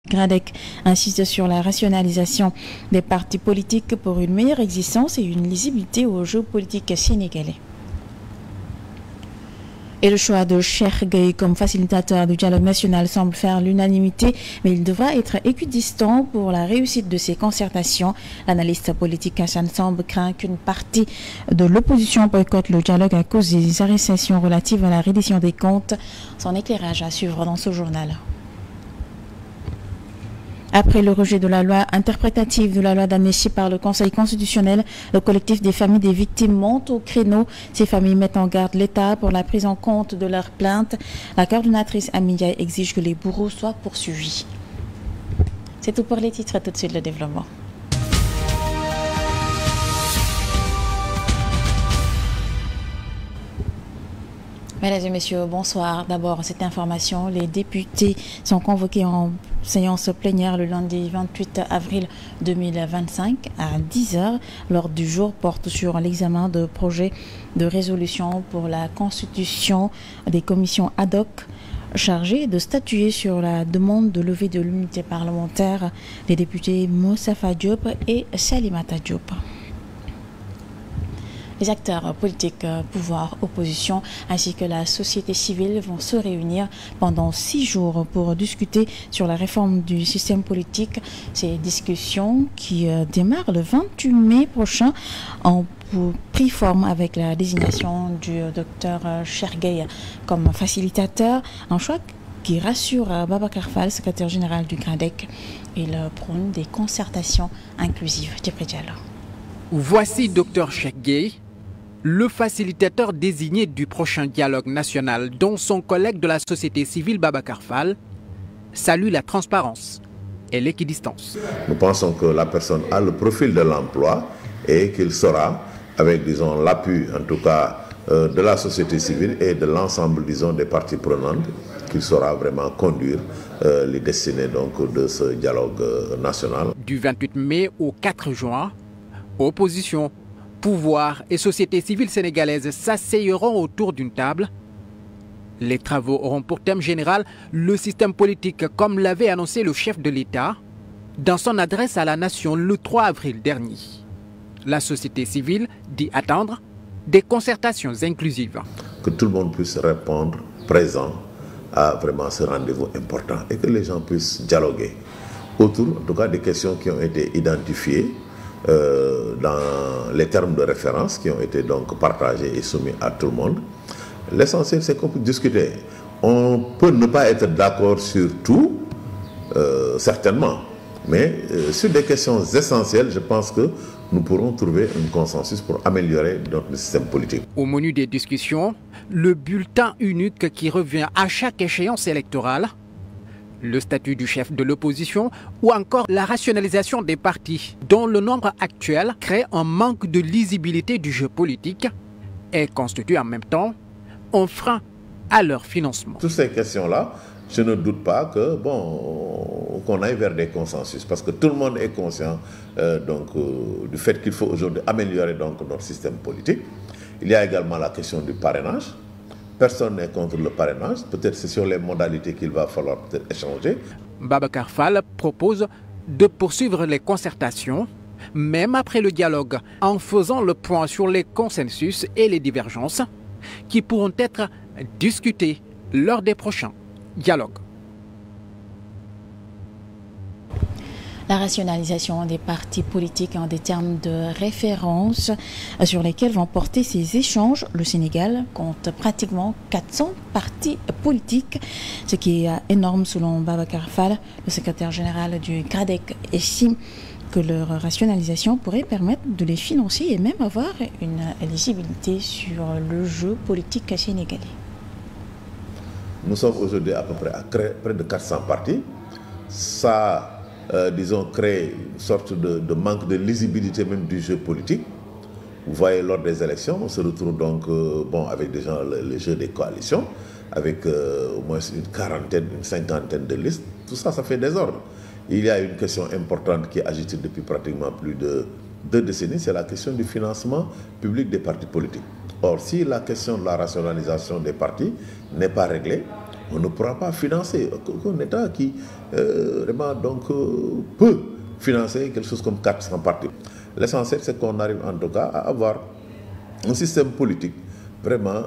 Gradec insiste sur la rationalisation des partis politiques pour une meilleure existence et une lisibilité au jeu politique sénégalais. Et le choix de Cheikh Gueye comme facilitateur du dialogue national semble faire l'unanimité, mais il devra être équidistant pour la réussite de ces concertations. L'analyste politique Hassan Samb craint qu'une partie de l'opposition boycotte le dialogue à cause des arrestations relatives à la reddition des comptes. Son éclairage à suivre dans ce journal. Après le rejet de la loi interprétative de la loi d'amnistie par le Conseil constitutionnel, le collectif des familles des victimes monte au créneau. Ces familles mettent en garde l'État pour la prise en compte de leurs plaintes. La coordonnatrice Amidia exige que les bourreaux soient poursuivis. C'est tout pour les titres, tout de suite le développement. Mesdames et messieurs, bonsoir. D'abord, cette information, les députés sont convoqués en séance plénière le lundi 28 avril 2025 à 10h. L'ordre du jour porte sur l'examen de projets de résolution pour la constitution des commissions ad hoc chargées de statuer sur la demande de levée de l'immunité parlementaire des députés Moussafa Diop et Salimata Diop. Les acteurs politiques, pouvoir, opposition, ainsi que la société civile vont se réunir pendant 6 jours pour discuter sur la réforme du système politique. Ces discussions qui démarrent le 28 mai prochain ont pris forme avec la désignation du docteur Cheikh Gueye comme facilitateur. Un choix qui rassure Babacar Fall, secrétaire général du Gradec. Il prône des concertations inclusives. Voici docteur Cheikh Gueye, le facilitateur désigné du prochain dialogue national, dont son collègue de la société civile Babacar Fall salue la transparence et l'équidistance. Nous pensons que la personne a le profil de l'emploi et qu'il saura, avec disons l'appui en tout cas de la société civile et de l'ensemble disons des parties prenantes, qu'il saura vraiment conduire les destinées donc de ce dialogue national. Du 28 mai au 4 juin, opposition, pouvoir et société civile sénégalaise s'asseyeront autour d'une table. Les travaux auront pour thème général le système politique, comme l'avait annoncé le chef de l'État dans son adresse à la nation le 3 avril dernier. La société civile dit attendre des concertations inclusives. Que tout le monde puisse répondre présent à vraiment ce rendez-vous important et que les gens puissent dialoguer autour, en tout cas, des questions qui ont été identifiées dans les termes de référence qui ont été donc partagés et soumis à tout le monde. L'essentiel, c'est qu'on peut discuter. On peut ne pas être d'accord sur tout, certainement, mais sur des questions essentielles, je pense que nous pourrons trouver un consensus pour améliorer notre système politique. Au menu des discussions, le bulletin unique qui revient à chaque échéance électorale, le statut du chef de l'opposition ou encore la rationalisation des partis, dont le nombre actuel crée un manque de lisibilité du jeu politique et constitue en même temps un frein à leur financement. Toutes ces questions-là, je ne doute pas que qu'on aille vers des consensus, parce que tout le monde est conscient du fait qu'il faut aujourd'hui améliorer donc notre système politique. Il y a également la question du parrainage. Personne n'est contre le parrainage. Peut-être c'est sur les modalités qu'il va falloir peut-être échanger. Babacar Fall propose de poursuivre les concertations, même après le dialogue, en faisant le point sur les consensus et les divergences qui pourront être discutés lors des prochains dialogues. La rationalisation des partis politiques en des termes de référence sur lesquels vont porter ces échanges. Le Sénégal compte pratiquement 400 partis politiques, ce qui est énorme selon Babacar Fall, le secrétaire général du Gradec, estime que leur rationalisation pourrait permettre de les financer et même avoir une éligibilité sur le jeu politique sénégalais. Nous sommes aujourd'hui à peu près à près de 400 partis. Ça disons, créer une sorte de manque de lisibilité même du jeu politique. Vous voyez, lors des élections, on se retrouve donc avec déjà le jeu des coalitions, avec au moins une quarantaine, une cinquantaine de listes. Tout ça, ça fait désordre. Il y a une question importante qui est agitée depuis pratiquement plus de 2 décennies, c'est la question du financement public des partis politiques. Or, si la question de la rationalisation des partis n'est pas réglée, on ne pourra pas financer. Un État qui vraiment peut financer quelque chose comme 400 partis. L'essentiel, c'est qu'on arrive en tout cas à avoir un système politique vraiment,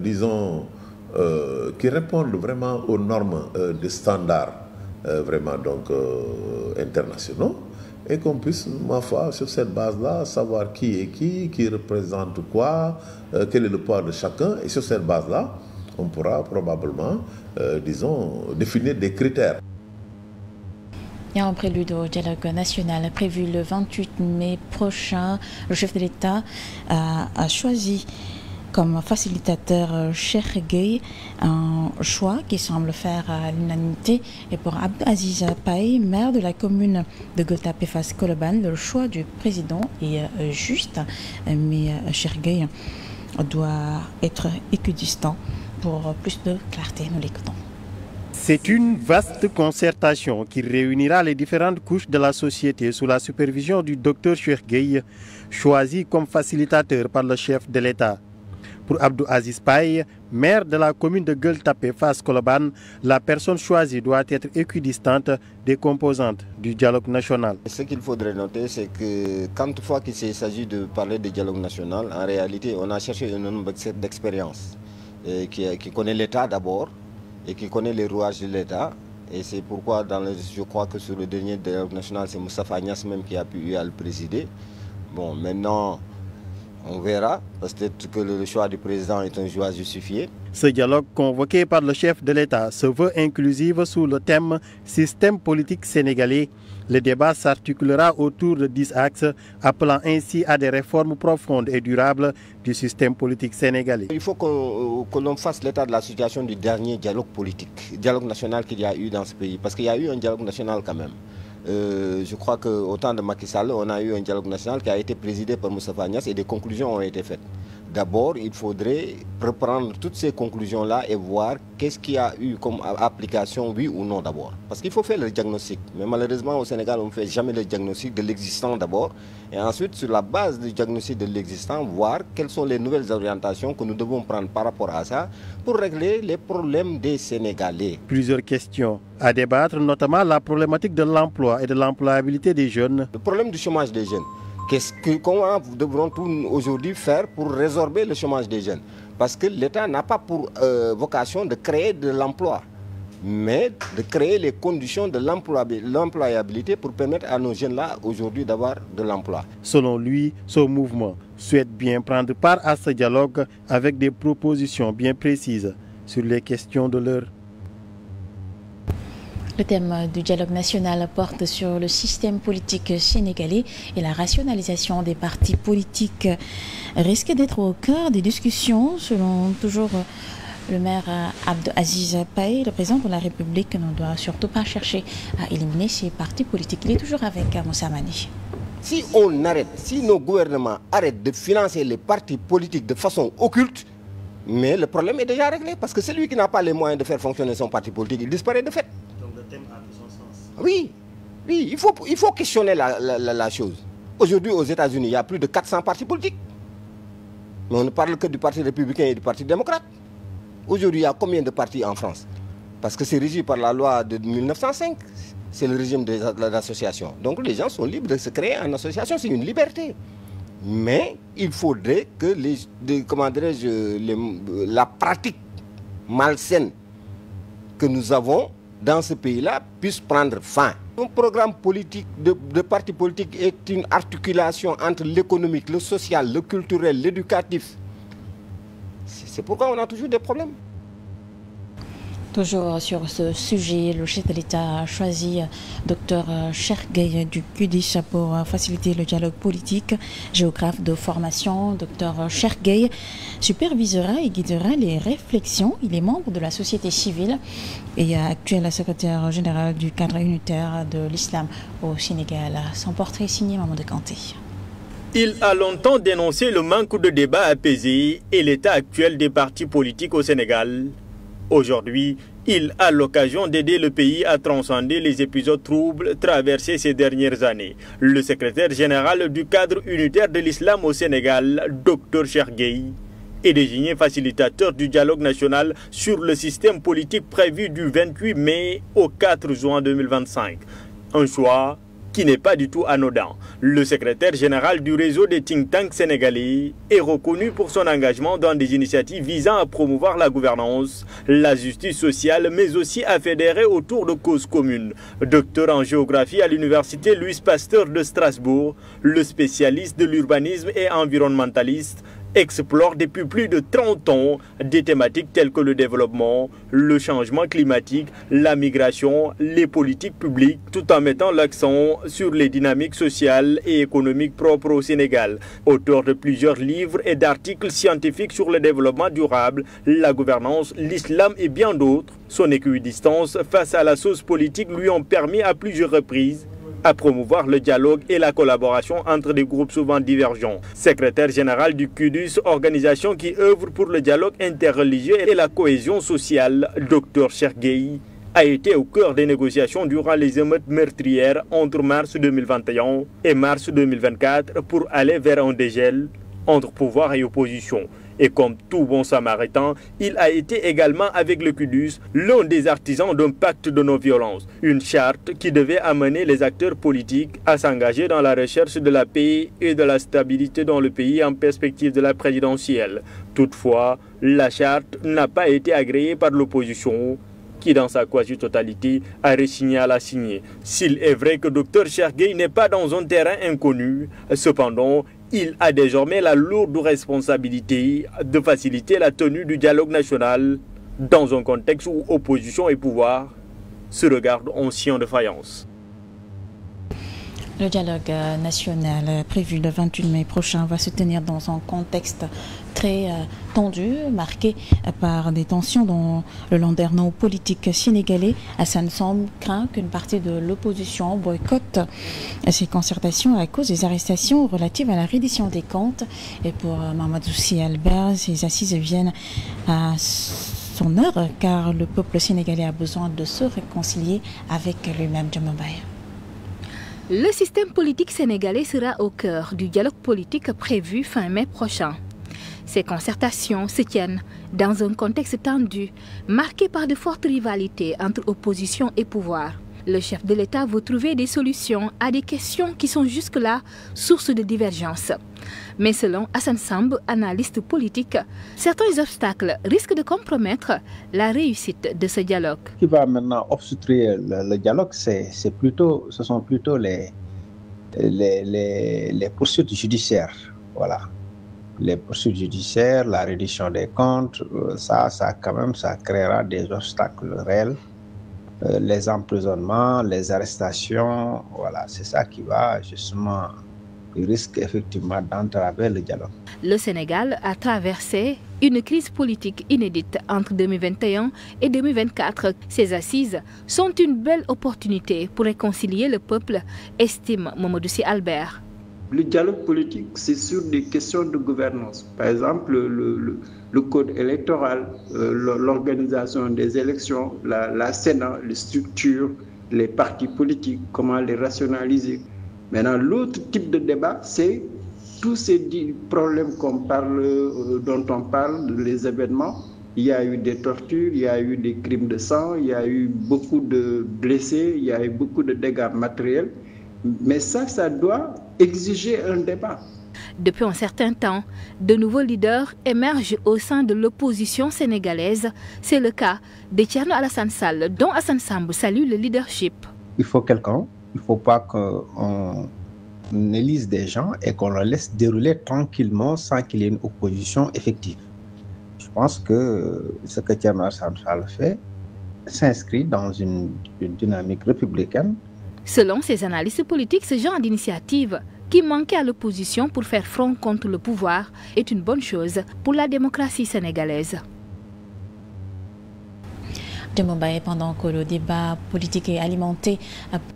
disons, qui réponde vraiment aux normes des standards vraiment internationaux, et qu'on puisse, ma foi, sur cette base-là, savoir qui est qui représente quoi, quel est le poids de chacun, et sur cette base-là, on pourra probablement, disons, définir des critères. Et en prélude au dialogue national prévu le 28 mai prochain, le chef de l'État a choisi comme facilitateur Cheikh Gueye, un choix qui semble faire l'unanimité. Et pour Abdou-Aziz Paye, maire de la commune de Gueule-Tapée Fass Colobane, le choix du président est juste, mais Cheikh Gueye doit être équidistant. Pour plus de clarté, nous l'écoutons. C'est une vaste concertation qui réunira les différentes couches de la société sous la supervision du docteur Cheikh Gueye, choisi comme facilitateur par le chef de l'État. Pour Abdou-Aziz Paye, maire de la commune de Gueule-Tapée Fass Colobane, la personne choisie doit être équidistante des composantes du dialogue national. Ce qu'il faudrait noter, c'est que quand fois qu'il s'agit de parler de dialogue national, en réalité, on a cherché un nombre d'expériences qui connaît l'État d'abord et qui connaît les rouages de l'État. Et c'est pourquoi, je crois que sur le dernier dialogue national, c'est Moustapha Niasse même qui a pu le présider. Bon, maintenant, on verra, peut-être que le choix du président est un choix justifié. Ce dialogue convoqué par le chef de l'État se veut inclusif sous le thème « Système politique sénégalais ». Le débat s'articulera autour de 10 axes, appelant ainsi à des réformes profondes et durables du système politique sénégalais. Il faut que l'on fasse l'état de la situation du dernier dialogue politique, dialogue national qu'il y a eu dans ce pays, parce qu'il y a eu un dialogue national quand même. Je crois qu'au temps de Macky Sall, on a eu un dialogue national qui a été présidé par Moustapha Niasse et des conclusions ont été faites. D'abord, il faudrait reprendre toutes ces conclusions-là et voir qu'est-ce qu'il y a eu comme application, oui ou non d'abord. Parce qu'il faut faire le diagnostic. Mais malheureusement, au Sénégal, on ne fait jamais le diagnostic de l'existant d'abord. Et ensuite, sur la base du diagnostic de l'existant, voir quelles sont les nouvelles orientations que nous devons prendre par rapport à ça pour régler les problèmes des Sénégalais. Plusieurs questions à débattre, notamment la problématique de l'emploi et de l'employabilité des jeunes. Le problème du chômage des jeunes. Comment devrons-nous aujourd'hui faire pour résorber le chômage des jeunes? Parce que l'État n'a pas pour vocation de créer de l'emploi, mais de créer les conditions de l'employabilité pour permettre à nos jeunes-là aujourd'hui d'avoir de l'emploi. Selon lui, ce mouvement souhaite bien prendre part à ce dialogue avec des propositions bien précises sur les questions de l'heure. Le thème du dialogue national porte sur le système politique sénégalais et la rationalisation des partis politiques risque d'être au cœur des discussions, selon toujours le maire Abdou-Aziz Paye. Le président de la République ne doit surtout pas chercher à éliminer ces partis politiques. Il est toujours avec Moussa Mani. Si nos gouvernements arrêtent de financer les partis politiques de façon occulte, mais le problème est déjà réglé, parce que celui qui n'a pas les moyens de faire fonctionner son parti politique, il disparaît de fait. Oui, il faut questionner la chose. Aujourd'hui, aux États-Unis, il y a plus de 400 partis politiques. Mais on ne parle que du Parti républicain et du Parti démocrate. Aujourd'hui, il y a combien de partis en France? Parce que c'est régi par la loi de 1905. C'est le régime de l'association. Donc les gens sont libres de se créer en association, c'est une liberté. Mais il faudrait que la pratique malsaine que nous avons dans ce pays-là puisse prendre fin. Un programme politique de parti politique est une articulation entre l'économique, le social, le culturel, l'éducatif. C'est pourquoi on a toujours des problèmes. Toujours sur ce sujet, le chef de l'État a choisi Dr Cheikh Gueye du QDIS pour faciliter le dialogue politique. Géographe de formation, Dr Cheikh Gueye supervisera et guidera les réflexions. Il est membre de la société civile et actuel secrétaire général du cadre unitaire de l'islam au Sénégal. Son portrait signé Mamadou Kanté. Il a longtemps dénoncé le manque de débat apaisé et l'état actuel des partis politiques au Sénégal. Aujourd'hui, il a l'occasion d'aider le pays à transcender les épisodes troubles traversés ces dernières années. Le secrétaire général du cadre unitaire de l'islam au Sénégal, Dr Cheikh Gueye, est désigné facilitateur du dialogue national sur le système politique prévu du 28 mai au 4 juin 2025. Un choix qui n'est pas du tout anodin. Le secrétaire général du réseau des think tanks sénégalais est reconnu pour son engagement dans des initiatives visant à promouvoir la gouvernance, la justice sociale, mais aussi à fédérer autour de causes communes. Docteur en géographie à l'université Louis Pasteur de Strasbourg, le spécialiste de l'urbanisme et environnementaliste explore depuis plus de 30 ans des thématiques telles que le développement, le changement climatique, la migration, les politiques publiques, tout en mettant l'accent sur les dynamiques sociales et économiques propres au Sénégal. Auteur de plusieurs livres et d'articles scientifiques sur le développement durable, la gouvernance, l'islam et bien d'autres, son équidistance face à la sauce politique lui ont permis à plusieurs reprises à promouvoir le dialogue et la collaboration entre des groupes souvent divergents. Secrétaire général du CUDUS, organisation qui œuvre pour le dialogue interreligieux et la cohésion sociale, Dr Cheikh Gueye a été au cœur des négociations durant les émeutes meurtrières entre mars 2021 et mars 2024 pour aller vers un dégel entre pouvoir et opposition. Et comme tout bon samaritain, il a été également avec le CUDUS l'un des artisans d'un pacte de non-violence, une charte qui devait amener les acteurs politiques à s'engager dans la recherche de la paix et de la stabilité dans le pays en perspective de la présidentielle. Toutefois, la charte n'a pas été agréée par l'opposition, qui dans sa quasi-totalité a résigné à la signer. S'il est vrai que Dr Cheikh Gueye n'est pas dans un terrain inconnu, cependant, il a désormais la lourde responsabilité de faciliter la tenue du dialogue national dans un contexte où opposition et pouvoir se regardent en chien de faïence. Le dialogue national prévu le 28 mai prochain va se tenir dans un contexte très tendu, marqué par des tensions dans le landerneau politique sénégalais. Hassan Samb craint qu'une partie de l'opposition boycotte ces concertations à cause des arrestations relatives à la reddition des comptes. Et pour Mamadou Sy Albert, ces assises viennent à son heure car le peuple sénégalais a besoin de se réconcilier avec lui-même. Le système politique sénégalais sera au cœur du dialogue politique prévu fin mai prochain. Ces concertations se tiennent dans un contexte tendu, marqué par de fortes rivalités entre opposition et pouvoir. Le chef de l'État veut trouver des solutions à des questions qui sont jusque-là source de divergence. Mais selon Hassan Samb, analyste politique, certains obstacles risquent de compromettre la réussite de ce dialogue. Ce qui va maintenant obstruer le dialogue, ce sont plutôt les poursuites judiciaires. Voilà. Les poursuites judiciaires, la reddition des comptes, ça créera des obstacles réels. Les emprisonnements, les arrestations, voilà, c'est ça qui va justement, il risque effectivement d'entraver le dialogue. Le Sénégal a traversé une crise politique inédite entre 2021 et 2024. Ces assises sont une belle opportunité pour réconcilier le peuple, estime Mamadou Sy Albert. Le dialogue politique, c'est sur des questions de gouvernance. Par exemple, le code électoral, l'organisation des élections, la Sénat, les structures, les partis politiques, comment les rationaliser. Maintenant, l'autre type de débat, c'est tous ces problèmes dont on parle, les événements. Il y a eu des tortures, il y a eu des crimes de sang, il y a eu beaucoup de blessés, il y a eu beaucoup de dégâts matériels. Mais ça doit exiger un débat. Depuis un certain temps, de nouveaux leaders émergent au sein de l'opposition sénégalaise. C'est le cas de Thierno Alassane Sall, dont Hassan Samb salue le leadership. Il faut quelqu'un, il ne faut pas qu'on élise des gens et qu'on les laisse dérouler tranquillement sans qu'il y ait une opposition effective. Je pense que ce que Thierno Alassane Sall fait s'inscrit dans une dynamique républicaine. Selon ces analystes politiques, ce genre d'initiative qui manquait à l'opposition pour faire front contre le pouvoir est une bonne chose pour la démocratie sénégalaise. De Mumbai, pendant que le débat politique est alimenté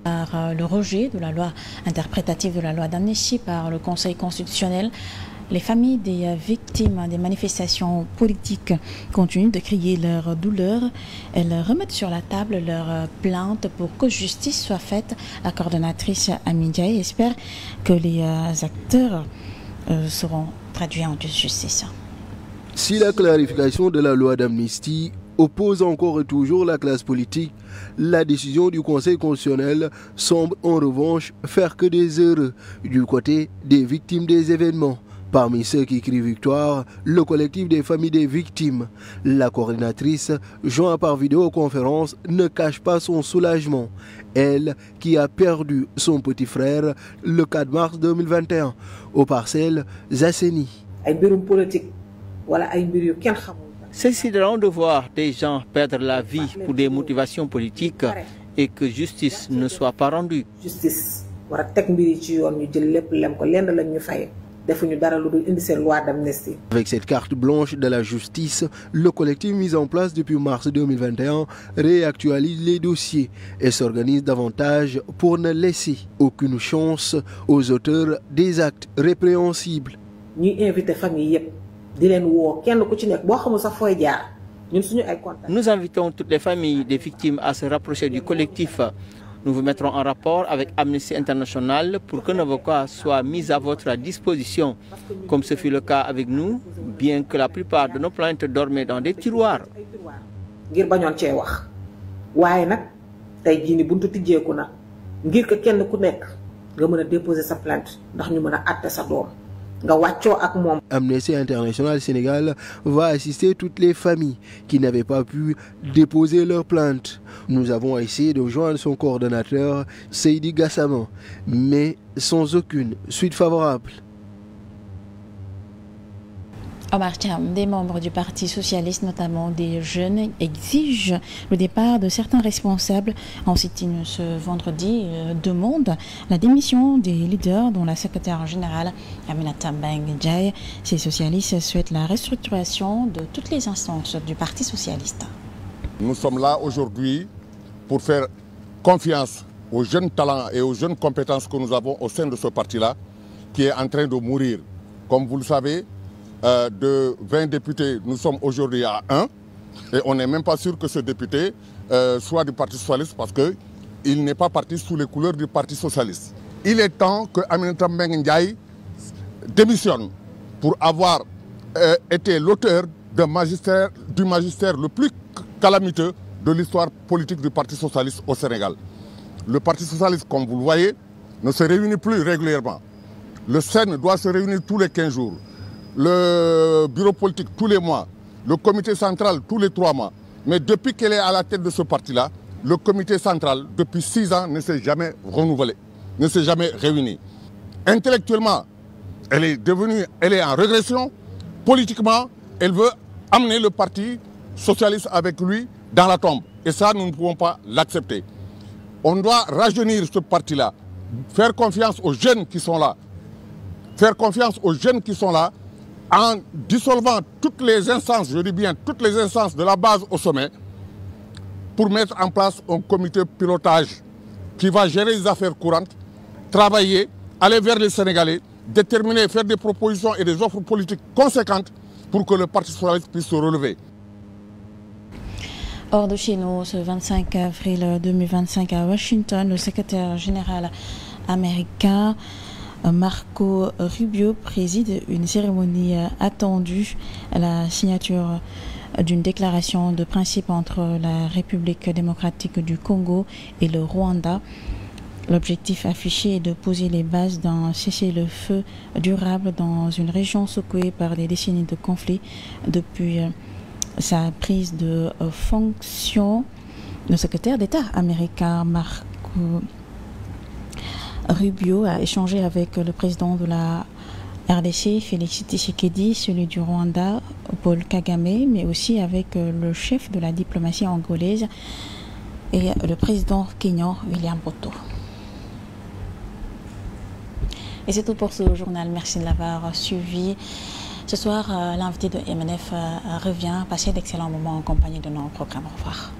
par le rejet de la loi interprétative de la loi d'amnistie par le Conseil constitutionnel, les familles des victimes des manifestations politiques continuent de crier leur douleur. Elles remettent sur la table leurs plaintes pour que justice soit faite. La coordonnatrice Ami Ndiaye espère que les acteurs seront traduits en justice. Si la clarification de la loi d'amnistie oppose encore et toujours la classe politique, la décision du Conseil constitutionnel semble en revanche faire que des heureux du côté des victimes des événements. Parmi ceux qui crient victoire, le collectif des familles des victimes. La coordinatrice, jointe par vidéoconférence, ne cache pas son soulagement. Elle, qui a perdu son petit frère le 4 mars 2021 aux Parcelles Assainies. C'est sidérant de voir des gens perdre la vie pour des motivations politiques et que justice ne soit pas rendue. Avec cette carte blanche de la justice, le collectif mis en place depuis mars 2021 réactualise les dossiers et s'organise davantage pour ne laisser aucune chance aux auteurs des actes répréhensibles. Nous invitons toutes les familles des victimes à se rapprocher du collectif. Nous vous mettrons en rapport avec Amnesty International pour qu'un avocat soit mis à votre disposition, comme ce fut le cas avec nous, bien que la plupart de nos plaintes dormaient dans des tiroirs. Amnesty International Sénégal va assister toutes les familles qui n'avaient pas pu déposer leur plainte. Nous avons essayé de joindre son coordonnateur, Seydi Gassama, mais sans aucune suite favorable. Omar Thiam, des membres du Parti socialiste, notamment des jeunes, exigent le départ de certains responsables. En sit-in ce vendredi, demandent la démission des leaders, dont la secrétaire générale Aminata Mbengue Ndiaye. Ces socialistes souhaitent la restructuration de toutes les instances du Parti socialiste. Nous sommes là aujourd'hui pour faire confiance aux jeunes talents et aux jeunes compétences que nous avons au sein de ce parti-là, qui est en train de mourir. Comme vous le savez, de 20 députés, nous sommes aujourd'hui à 1 et on n'est même pas sûr que ce député soit du Parti socialiste parce qu'il n'est pas parti sous les couleurs du Parti socialiste. Il est temps que Aminata Mbengue Ndiaye démissionne pour avoir été l'auteur du magistère le plus calamiteux de l'histoire politique du Parti socialiste au Sénégal. Le Parti socialiste, comme vous le voyez, ne se réunit plus régulièrement. Le SEN doit se réunir tous les 15 jours. Le bureau politique tous les mois, le comité central tous les 3 mois. Mais depuis qu'elle est à la tête de ce parti-là, le comité central, depuis 6 ans, ne s'est jamais renouvelé, ne s'est jamais réuni. Intellectuellement, elle est en régression. Politiquement, elle veut amener le Parti socialiste avec lui dans la tombe. Et ça, nous ne pouvons pas l'accepter. On doit rajeunir ce parti-là, faire confiance aux jeunes qui sont là. Faire confiance aux jeunes qui sont là, en dissolvant toutes les instances, je dis bien toutes les instances de la base au sommet, pour mettre en place un comité pilotage qui va gérer les affaires courantes, travailler, aller vers les Sénégalais, déterminer, faire des propositions et des offres politiques conséquentes pour que le Parti socialiste puisse se relever. Hors de chez nous, ce 25 avril 2025 à Washington, le secrétaire général américain Marco Rubio préside une cérémonie attendue à la signature d'une déclaration de principe entre la République démocratique du Congo et le Rwanda. L'objectif affiché est de poser les bases d'un cessez-le-feu durable dans une région secouée par des décennies de conflits. Depuis sa prise de fonction, le secrétaire d'État américain Marco Rubio a échangé avec le président de la RDC, Félix Tshisekedi, celui du Rwanda, Paul Kagame, mais aussi avec le chef de la diplomatie angolaise et le président kényan, William Ruto. Et c'est tout pour ce journal. Merci de l'avoir suivi. Ce soir, l'invité de MNF revient. Passez d'excellents moments en compagnie de nos programmes. Au revoir.